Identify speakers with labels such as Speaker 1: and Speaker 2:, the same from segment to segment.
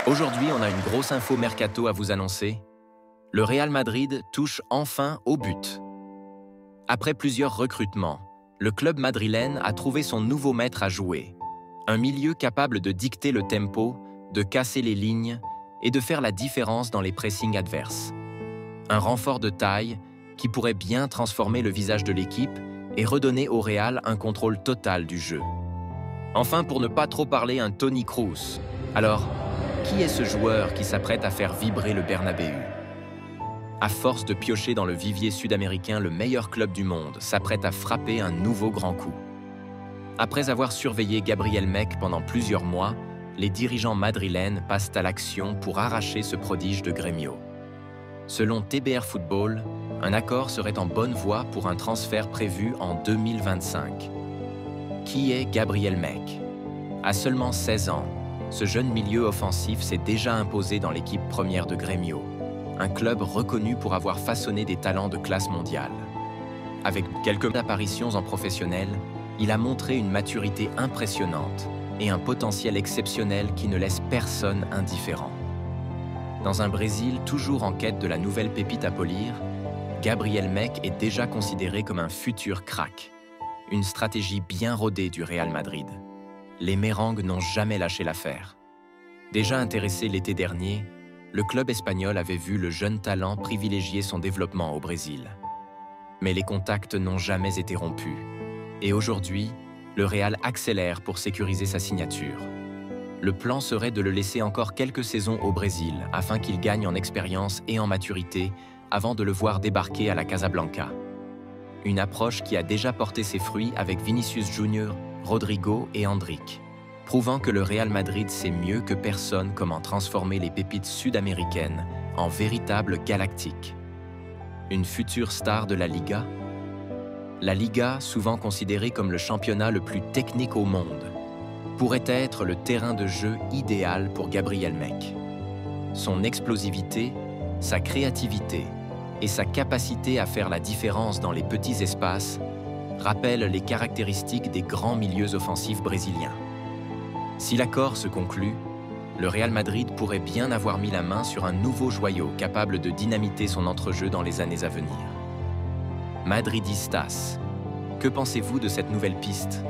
Speaker 1: Aujourd'hui, on a une grosse info mercato à vous annoncer. Le Real Madrid touche enfin au but. Après plusieurs recrutements, le club madrilène a trouvé son nouveau maître à jouer. Un milieu capable de dicter le tempo, de casser les lignes et de faire la différence dans les pressings adverses. Un renfort de taille qui pourrait bien transformer le visage de l'équipe et redonner au Real un contrôle total du jeu. Enfin, pour ne pas trop parler, un Toni Kroos. Alors, qui est ce joueur qui s'apprête à faire vibrer le Bernabéu? À force de piocher dans le vivier sud-américain, le meilleur club du monde s'apprête à frapper un nouveau grand coup. Après avoir surveillé Gabriel Mec pendant plusieurs mois, les dirigeants madrilènes passent à l'action pour arracher ce prodige de Grêmio. Selon TBR Football, un accord serait en bonne voie pour un transfert prévu en 2025. Qui est Gabriel Mec? À seulement 16 ans, ce jeune milieu offensif s'est déjà imposé dans l'équipe première de Grêmio, un club reconnu pour avoir façonné des talents de classe mondiale. Avec quelques apparitions en professionnel, il a montré une maturité impressionnante et un potentiel exceptionnel qui ne laisse personne indifférent. Dans un Brésil toujours en quête de la nouvelle pépite à polir, Gabriel Mec est déjà considéré comme un futur crack. Une stratégie bien rodée du Real Madrid. Les Merengues n'ont jamais lâché l'affaire. Déjà intéressé l'été dernier, le club espagnol avait vu le jeune talent privilégier son développement au Brésil. Mais les contacts n'ont jamais été rompus. Et aujourd'hui, le Real accélère pour sécuriser sa signature. Le plan serait de le laisser encore quelques saisons au Brésil afin qu'il gagne en expérience et en maturité avant de le voir débarquer à la Casablanca. Une approche qui a déjà porté ses fruits avec Vinicius Junior, Rodrigo et Endrick, prouvant que le Real Madrid sait mieux que personne comment transformer les pépites sud-américaines en véritables galactiques. Une future star de la Liga? La Liga, souvent considérée comme le championnat le plus technique au monde, pourrait être le terrain de jeu idéal pour Gabriel Mec. Son explosivité, sa créativité et sa capacité à faire la différence dans les petits espaces rappellent les caractéristiques des grands milieux offensifs brésiliens. Si l'accord se conclut, le Real Madrid pourrait bien avoir mis la main sur un nouveau joyau capable de dynamiter son entrejeu dans les années à venir. Madridistas, que pensez-vous de cette nouvelle piste?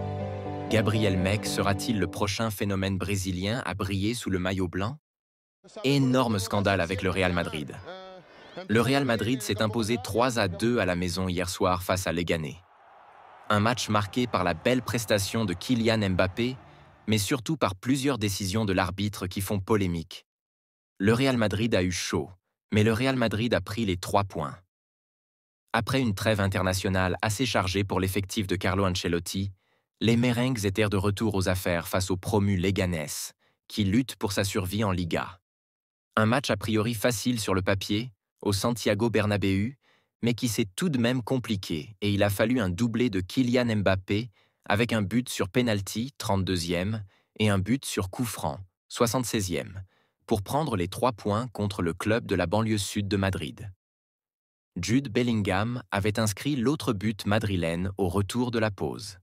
Speaker 1: Gabriel Mec sera-t-il le prochain phénomène brésilien à briller sous le maillot blanc? Énorme scandale avec le Real Madrid. Le Real Madrid s'est imposé 3-2 à la maison hier soir face à Leganés. Un match marqué par la belle prestation de Kylian Mbappé, mais surtout par plusieurs décisions de l'arbitre qui font polémique. Le Real Madrid a eu chaud, mais le Real Madrid a pris les 3 points. Après une trêve internationale assez chargée pour l'effectif de Carlo Ancelotti, les Merengues étaient de retour aux affaires face au promu Leganés, qui lutte pour sa survie en Liga. Un match a priori facile sur le papier, au Santiago Bernabéu, mais qui s'est tout de même compliqué et il a fallu un doublé de Kylian Mbappé avec un but sur penalty, 32e, et un but sur coup franc, 76e, pour prendre les 3 points contre le club de la banlieue sud de Madrid. Jude Bellingham avait inscrit l'autre but madrilène au retour de la pause.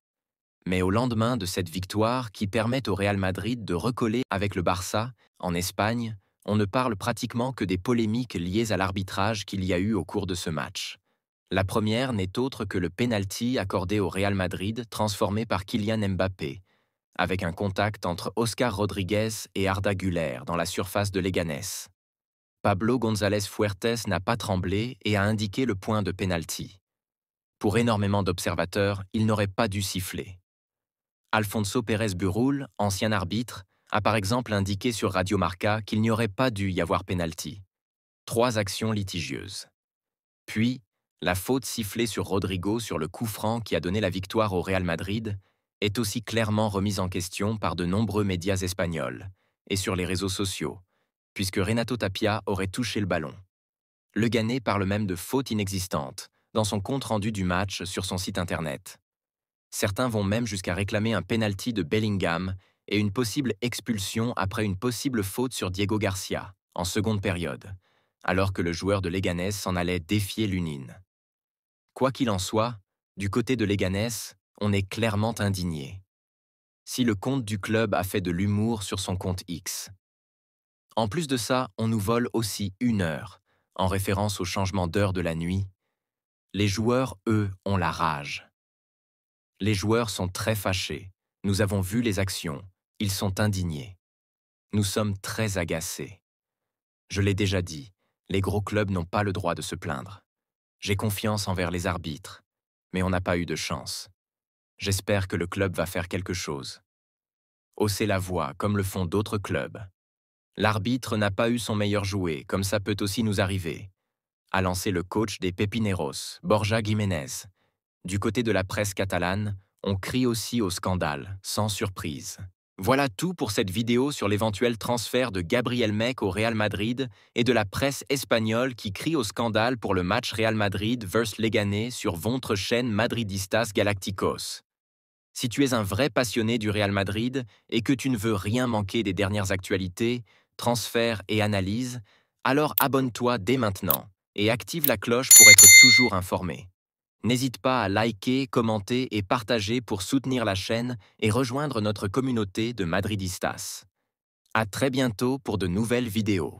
Speaker 1: Mais au lendemain de cette victoire qui permet au Real Madrid de recoller avec le Barça, en Espagne, on ne parle pratiquement que des polémiques liées à l'arbitrage qu'il y a eu au cours de ce match. La première n'est autre que le penalty accordé au Real Madrid transformé par Kylian Mbappé, avec un contact entre Oscar Rodriguez et Arda Güler dans la surface de Leganés. Pablo González Fuertes n'a pas tremblé et a indiqué le point de penalty. Pour énormément d'observateurs, il n'aurait pas dû siffler. Alfonso Pérez Burul, ancien arbitre, a par exemple indiqué sur Radio Marca qu'il n'y aurait pas dû y avoir penalty. 3 actions litigieuses. Puis, la faute sifflée sur Rodrigo sur le coup franc qui a donné la victoire au Real Madrid est aussi clairement remise en question par de nombreux médias espagnols et sur les réseaux sociaux, puisque Renato Tapia aurait touché le ballon. Leganés parle même de faute inexistante dans son compte-rendu du match sur son site internet. Certains vont même jusqu'à réclamer un penalty de Bellingham et une possible expulsion après une possible faute sur Diego Garcia, en seconde période, alors que le joueur de Leganés s'en allait défier l'Union. Quoi qu'il en soit, du côté de Leganés, on est clairement indigné. Si le compte du club a fait de l'humour sur son compte X. En plus de ça, on nous vole aussi 1 heure, en référence au changement d'heure de la nuit. Les joueurs, eux, ont la rage. Les joueurs sont très fâchés. Nous avons vu les actions. Ils sont indignés. Nous sommes très agacés. Je l'ai déjà dit, les gros clubs n'ont pas le droit de se plaindre. J'ai confiance envers les arbitres, mais on n'a pas eu de chance. J'espère que le club va faire quelque chose. Hausser la voix, comme le font d'autres clubs. L'arbitre n'a pas eu son meilleur jouet, comme ça peut aussi nous arriver, a lancé le coach des Pepineros, Borja Giménez. Du côté de la presse catalane, on crie aussi au scandale, sans surprise. Voilà tout pour cette vidéo sur l'éventuel transfert de Gabriel Mec au Real Madrid et de la presse espagnole qui crie au scandale pour le match Real Madrid vs Leganés sur votre chaîne Madridistas Galacticos. Si tu es un vrai passionné du Real Madrid et que tu ne veux rien manquer des dernières actualités, transferts et analyses, alors abonne-toi dès maintenant et active la cloche pour être toujours informé. N'hésite pas à liker, commenter et partager pour soutenir la chaîne et rejoindre notre communauté de Madridistas. À très bientôt pour de nouvelles vidéos.